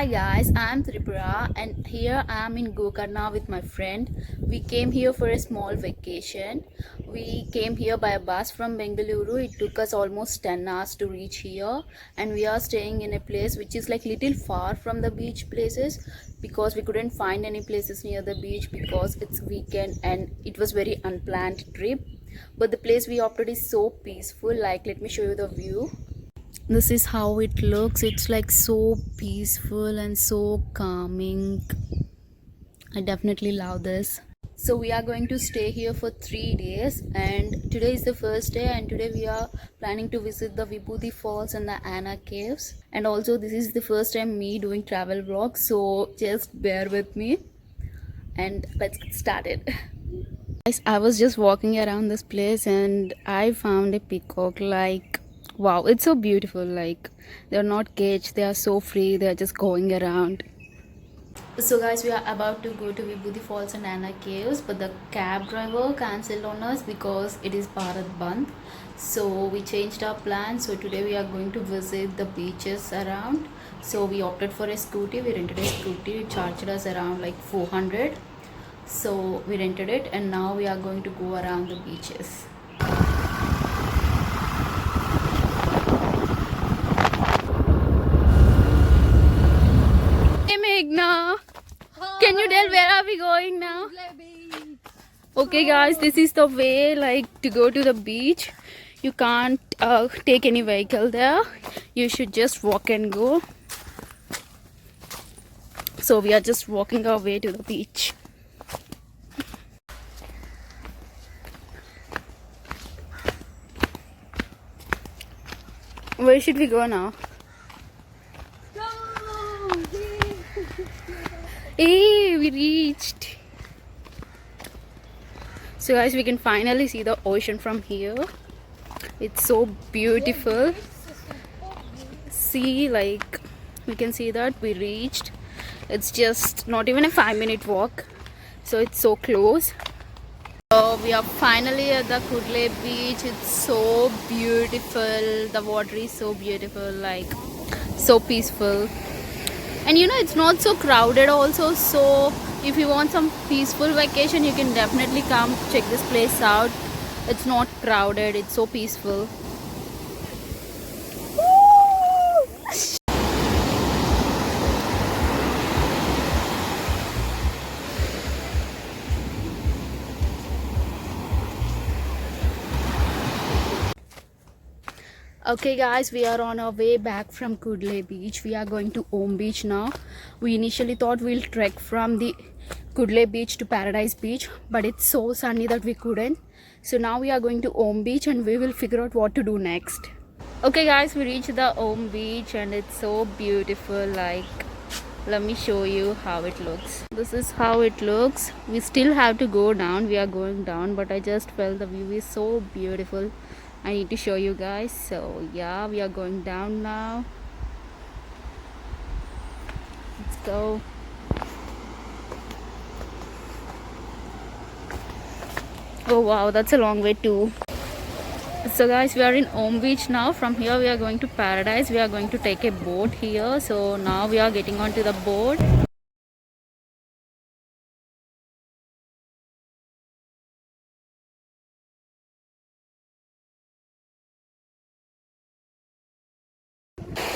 Hi guys, I'm Tripura and here I am in Gokarna with my friend. We came here for a small vacation. We came here by a bus from Bengaluru. It took us almost 10 hours to reach here and we are staying in a place which is like little far from the beach places because we couldn't find any places near the beach because it's weekend and it was very unplanned trip. But the place we opted is so peaceful. Like, let me show you the view. This is how it looks. It's like so peaceful and so calming. I definitely love this. So we are going to stay here for 3 days and today is the first day and today we are planning to visit the Vibhuti Falls and the Anna Caves, and also this is the first time me doing travel vlogs, so just bear with me and let's get started. Guys, I was just walking around this place and I found a peacock. Like, wow, it's so beautiful. Like, they're not caged, they are so free, they're just going around. So guys, we are about to go to Vibhuti Falls and Anna Caves, but the cab driver cancelled on us because it is Bharat Bandh. So we changed our plan. So today we are going to visit the beaches around. So we opted for a scooty. We rented a scooty. It charged us around like 400. So we rented it and now we are going to go around the beaches. Hey Meghna, can you tell where are we going now? Okay guys, this is the way like to go to the beach. You can't take any vehicle there. You should just walk and go. So we are just walking our way to the beach. Where should we go now? Hey, we reached. So guys, we can finally see the ocean from here. It's so beautiful. See, like, we can see that we reached. It's just not even a 5-minute walk. So it's so close. So we are finally at the Kudle beach. It's so beautiful. The water is so beautiful, like so peaceful. And you know, it's not so crowded also. So if you want some peaceful vacation, you can definitely come check this place out. It's not crowded. It's so peaceful. Okay guys, we are on our way back from Kudle beach. We are going to Om beach now. We initially thought we'll trek from the Kudle beach to Paradise beach, but it's so sunny that we couldn't. So now we are going to Om beach and we will figure out what to do next. Okay guys, we reached the Om beach and it's so beautiful. Like, let me show you how it looks. This is how it looks. We still have to go down. We are going down, but I just felt the view is so beautiful. I need to show you guys. So yeah, we are going down now. Let's go. Oh wow, that's a long way too. So guys, we are in Om beach now. From here we are going to Paradise. We are going to take a boat here. So now we are getting onto the boat.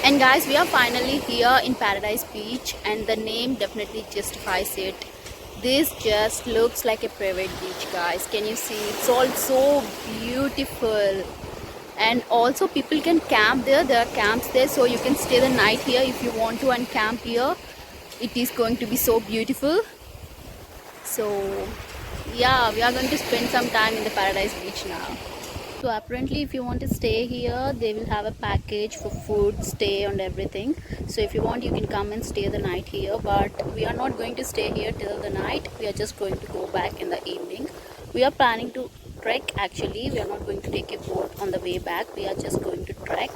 And guys, we are finally here in Paradise beach and the name definitely justifies it. This just looks like a private beach, guys. Can you see? It's all so beautiful. And also people can camp there. There are camps there, so you can stay the night here if you want to and camp here. It is going to be so beautiful. So yeah, we are going to spend some time in the Paradise beach now. So apparently if you want to stay here, they will have a package for food, stay and everything. So if you want, you can come and stay the night here, but we are not going to stay here till the night. We are just going to go back in the evening. We are planning to trek. Actually, we are not going to take a boat on the way back. We are just going to trek.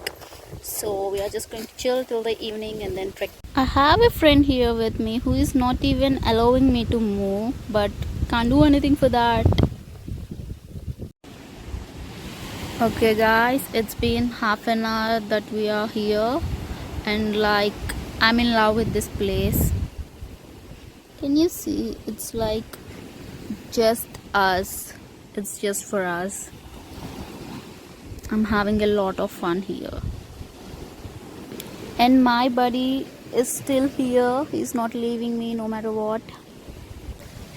So we are just going to chill till the evening and then trek. I have a friend here with me who is not even allowing me to move, but can't do anything for that. Okay guys, it's been half an hour that we are here and like I'm in love with this place. Can you see? It's like just us. It's just for us. I'm having a lot of fun here. And my buddy is still here. He's not leaving me no matter what.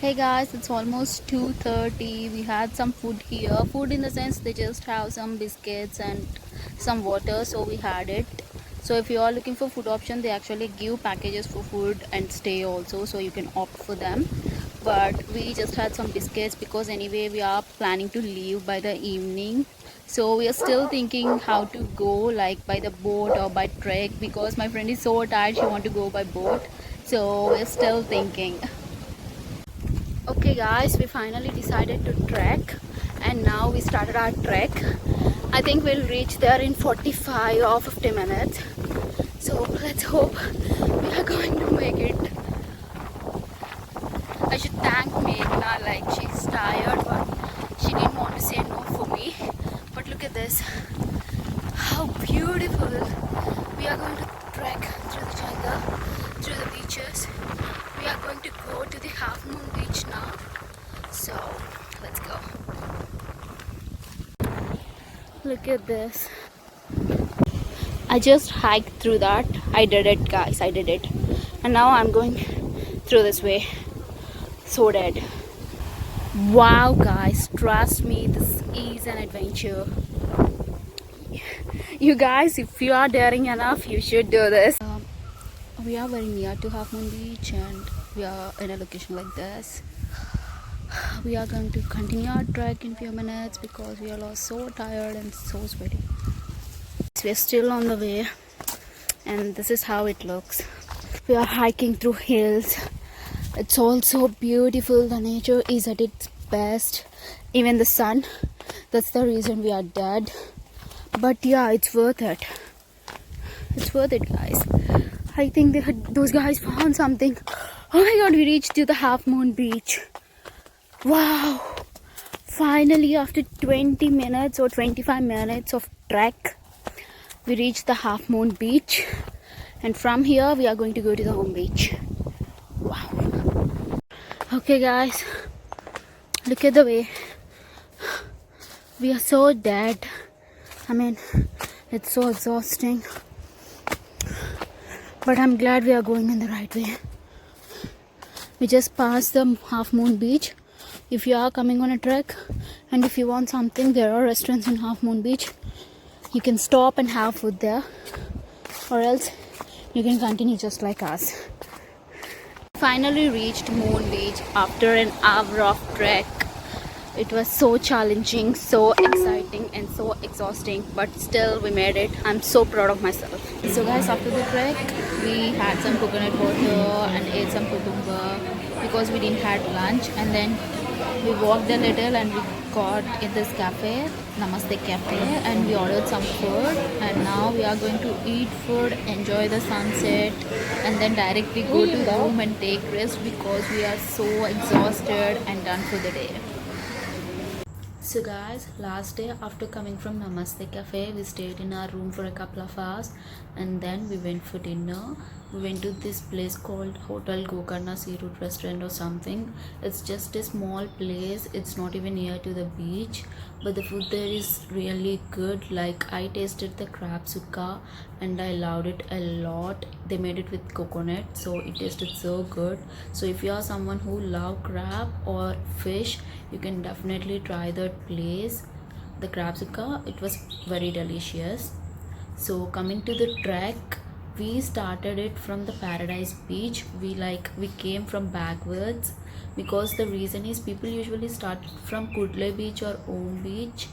Hey guys, it's almost 2:30. We had some food here. Food in the sense they just have some biscuits and some water, so we had it. So if you are looking for food option, they actually give packages for food and stay also, so you can opt for them. But we just had some biscuits because anyway we are planning to leave by the evening. So we are still thinking how to go, like by the boat or by trek, because my friend is so tired she want to go by boat. So we're still thinking. Okay guys, we finally decided to trek and now we started our trek. I think we'll reach there in 45 or 50 minutes. So let's hope we are going to make it. I should thank Meghna, like she's tired but she didn't want to say no for me. But look at this, how beautiful. We are going to trek through the jungle, through the beaches. We are going to go to the Half Moon Beach now. So let's go. Look at this. I just hiked through that. I did it guys, I did it. And now I'm going through this way. So dead. Wow guys, trust me, this is an adventure. You guys, if you are daring enough, you should do this. We are very near to Half Moon Beach and we are in a location like this. We are going to continue our trek in few minutes because we are all so tired and so sweaty. We are still on the way and this is how it looks. We are hiking through hills. It's also beautiful. The nature is at its best. Even the sun. That's the reason we are dead. But yeah, it's worth it. It's worth it guys. I think those guys found something. Oh my god, we reached to the Half Moon Beach. Wow. Finally, after 20 minutes or 25 minutes of trek, we reached the Half Moon Beach. And from here, we are going to go to the home beach. Wow. Okay guys, look at the way. We are so dead. I mean, it's so exhausting. But I'm glad we are going in the right way. We just passed the Half Moon Beach. If you are coming on a trek and if you want something, there are restaurants in Half Moon Beach. You can stop and have food there, or else you can continue just like us. Finally reached Moon Beach after an hour of trek. It was so challenging, so exciting and so exhausting, but still we made it. I'm so proud of myself. So guys, after the trek we had some coconut water and ate some cucumber because we didn't had lunch, and then we walked a little and we got in this cafe, Namaste Cafe, and we ordered some food, and now we are going to eat food, enjoy the sunset, and then directly go to the room and take rest because we are so exhausted and done for the day. So guys, last day after coming from Namaste Cafe, we stayed in our room for a couple of hours and then we went for dinner. We went to this place called Hotel Gokarna Seafood Restaurant or something. It's just a small place. It's not even near to the beach, but the food there is really good. Like, I tasted the crab sukka and I loved it a lot. They made it with coconut, so it tasted so good. So if you are someone who love crab or fish, you can definitely try that place. The crab sukka, it was very delicious. So coming to the trek, we started it from the Paradise Beach. We came from backwards because the reason is people usually start from Kudle Beach or Om Beach.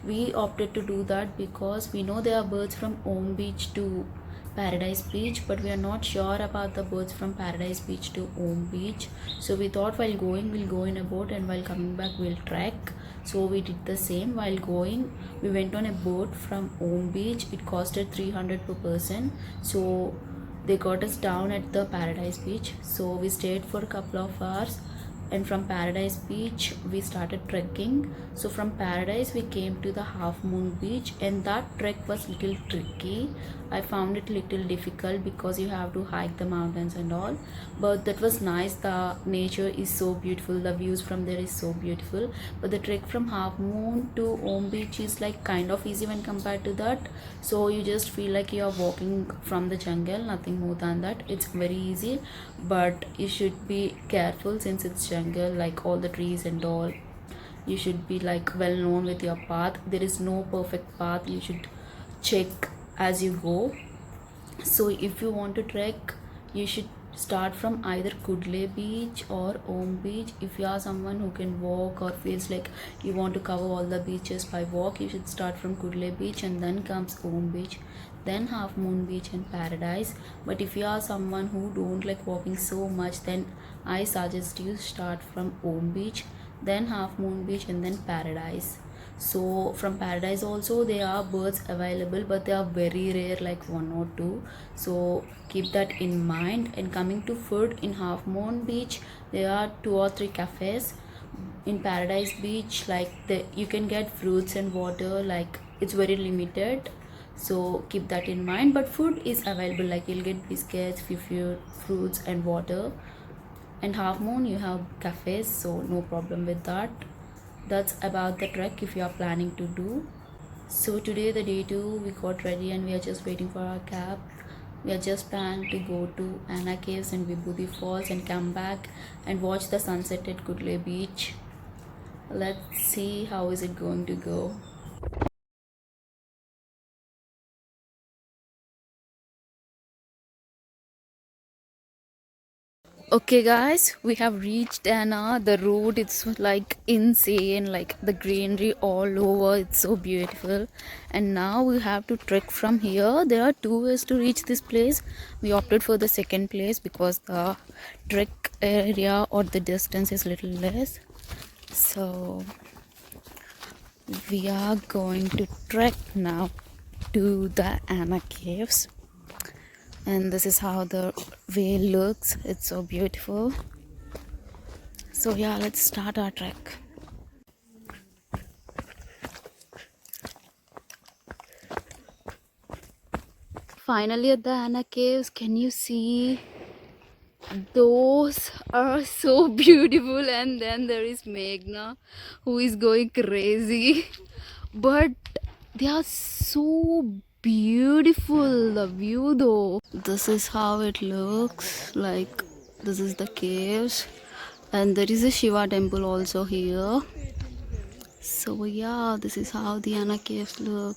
We opted to do that because we know there are birds from Om Beach to Paradise Beach, but we are not sure about the birds from Paradise Beach to Om Beach. So we thought while going we'll go in a boat and while coming back we'll trek. So we did the same. While going we went on a boat from Om Beach. It costed 300 per person. So they got us down at the Paradise Beach. So we stayed for a couple of hours. and from Paradise Beach we started trekking. So from Paradise we came to the Half Moon Beach, and that trek was little tricky. I found it little difficult because you have to hike the mountains and all, but that was nice. The nature is so beautiful, the views from there is so beautiful. But the trek from Half Moon to Om Beach is like kind of easy when compared to that. So you just feel like you are walking from the jungle, nothing more than that. It's very easy, but you should be careful since it's jungle, like all the trees and all. You should be like well known with your path. There is no perfect path, you should check as you go. So if you want to trek, you should start from either Kudle Beach or Om Beach. If you are someone who can walk or feels like you want to cover all the beaches by walk, you should start from Kudle Beach and then comes Om Beach, then Half Moon Beach and Paradise. But if you are someone who don't like walking so much, then I suggest you start from Om Beach, then Half Moon Beach and then Paradise. So from Paradise also there are birds available, but they are very rare, like one or two. So keep that in mind. And coming to food, in Half Moon Beach there are 2 or 3 cafes. In Paradise Beach, like you can get fruits and water, like it's very limited, so keep that in mind. But food is available, like you'll get biscuits, few fruits and water. And Half Moon you have cafes, so no problem with that. That's about the trek if you are planning to do. So today the day 2 we got ready and we are just waiting for our cab. We are just planning to go to Anna Caves and Vibhuti Falls and come back and watch the sunset at Kudle Beach. Let's see how is it going to go. Okay guys, we have reached Anna. The road, it's like insane, like the greenery all over, it's so beautiful. And now we have to trek from here. There are 2 ways to reach this place. We opted for the second place because the trek area or the distance is little less. So we are going to trek now to the Anna Caves, and this is how the way looks. It's so beautiful. So yeah, let's start our trek. Finally at the Anna Caves, can you see? Those are so beautiful. And then there is Meghna, who is going crazy. But they are so beautiful, the view though. This is how it looks like. This is the caves, and there is a Shiva temple also here. So yeah, this is how the Anna caves look.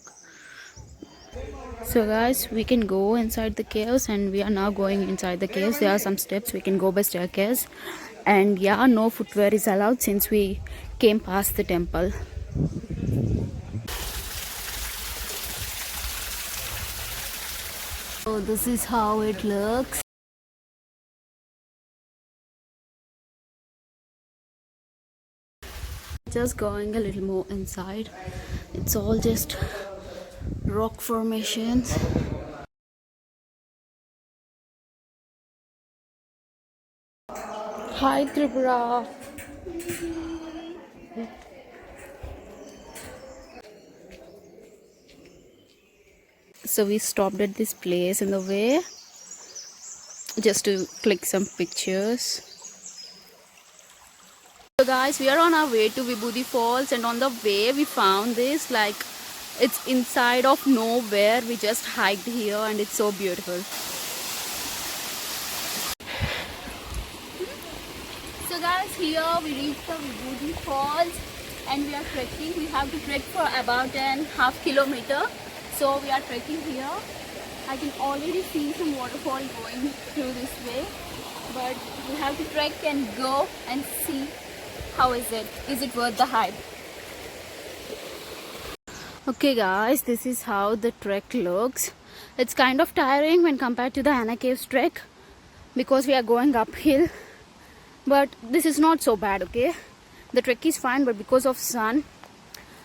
So guys, we can go inside the caves, and we are now going inside the caves. There are some steps, we can go by staircase, and yeah, no footwear is allowed since we came past the temple. So this is how it looks. Just going a little more inside. It's all just rock formations. Hi Tripura. So we stopped at this place in the way just to click some pictures. So guys, we are on our way to Vibhuti Falls, and on the way we found this, like it's inside of nowhere. We just hiked here and it's so beautiful. So guys, here we reached the Vibhuti Falls and we are trekking. We have to trek for about an half kilometer. So we are trekking here. I can already see some waterfall going through this way, but we have to trek and go and see how is it. Is it worth the hype? Okay guys, this is how the trek looks. It's kind of tiring when compared to the Anna Caves trek because we are going uphill, but this is not so bad. Okay, the trek is fine, but because of sun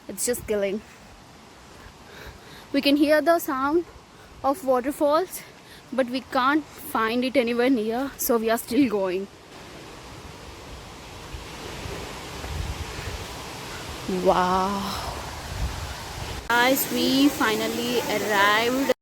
it's just killing. We can hear the sound of waterfalls, but we can't find it anywhere near, so we are still going. Wow. Guys, we finally arrived.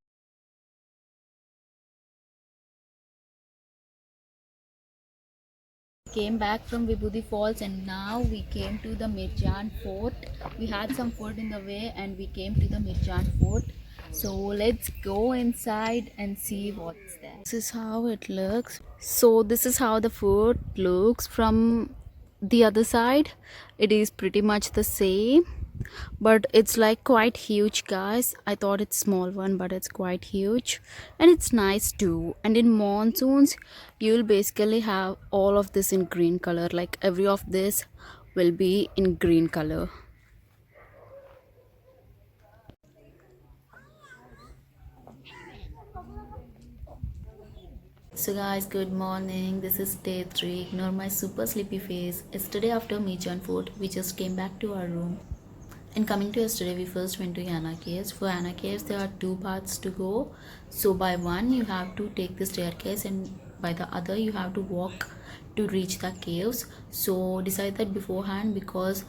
Came back from Vibhuti Falls and now we came to the Mirjan Fort. We had some food in the way and we came to the Mirjan Fort. So let's go inside and see what's there. This is how it looks. So this is how the fort looks from the other side. It is pretty much the same, but it's like quite huge, guys. I thought it's small one, but it's quite huge and it's nice too. And in monsoons you'll basically have all of this in green color, like every of this will be in green color. So guys, good morning. This is day 3. Ignore my super sleepy face. Yesterday after Mirjan Fort, we just came back to our room. And coming to yesterday, we first went to Yana Caves. For Yana Caves, there are 2 paths to go. So by one, you have to take the staircase, and by the other, you have to walk to reach the caves. So decide that beforehand, because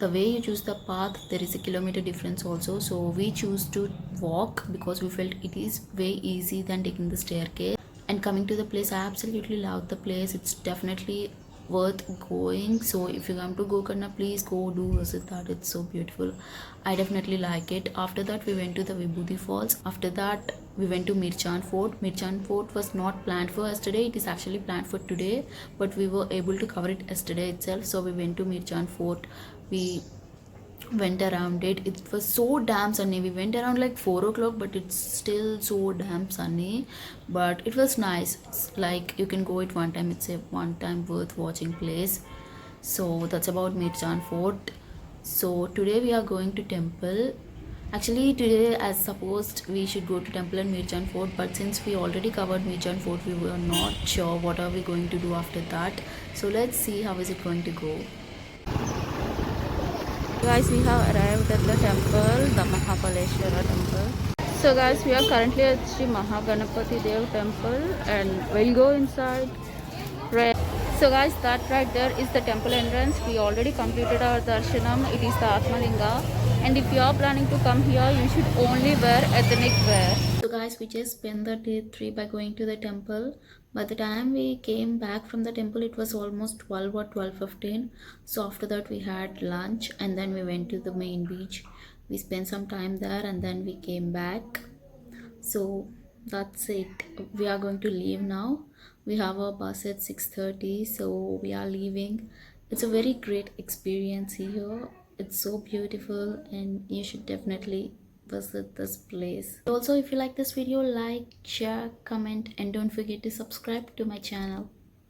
the way you choose the path, there is a kilometer difference also. So we choose to walk because we felt it is way easy than taking the staircase. And coming to the place, I absolutely love the place. It's definitely worth going. So if you come to Gokarna, please go do visit that. It's so beautiful. I definitely like it. After that, we went to the Vibhuti Falls. After that, we went to Mirjan Fort. Mirjan Fort was not planned for yesterday. It is actually planned for today, but we were able to cover it yesterday itself. So we went to Mirjan Fort. We went around it. It was so damn sunny. We went around like 4 o'clock, but it's still so damn sunny. But it was nice. It's like you can go it one time. It's a one time worth watching place. So that's about Mirjan Fort. So today we are going to temple. Actually, today as supposed we should go to temple and Mirjan Fort, but since we already covered Mirjan Fort, we were not sure what are we going to do after that. So let's see how is it going to go. Guys, we have arrived at the temple, the Mahabaleshwara temple. So guys, we are currently at Sri Mahaganapati Dev temple and we'll go inside. Right. So guys, that right there is the temple entrance. We already completed our darshanam. It is the Atmalinga. And if you are planning to come here, you should only wear ethnic wear. So guys, we just spent the day 3 by going to the temple. By the time we came back from the temple, it was almost 12 or 12:15. So after that, we had lunch and then we went to the main beach. We spent some time there and then we came back. So that's it. We are going to leave now. We have a bus at 6:30, so we are leaving. It's a very great experience here. It's so beautiful and you should definitely visit this place. Also, if you like this video, like, share, comment, and don't forget to subscribe to my channel.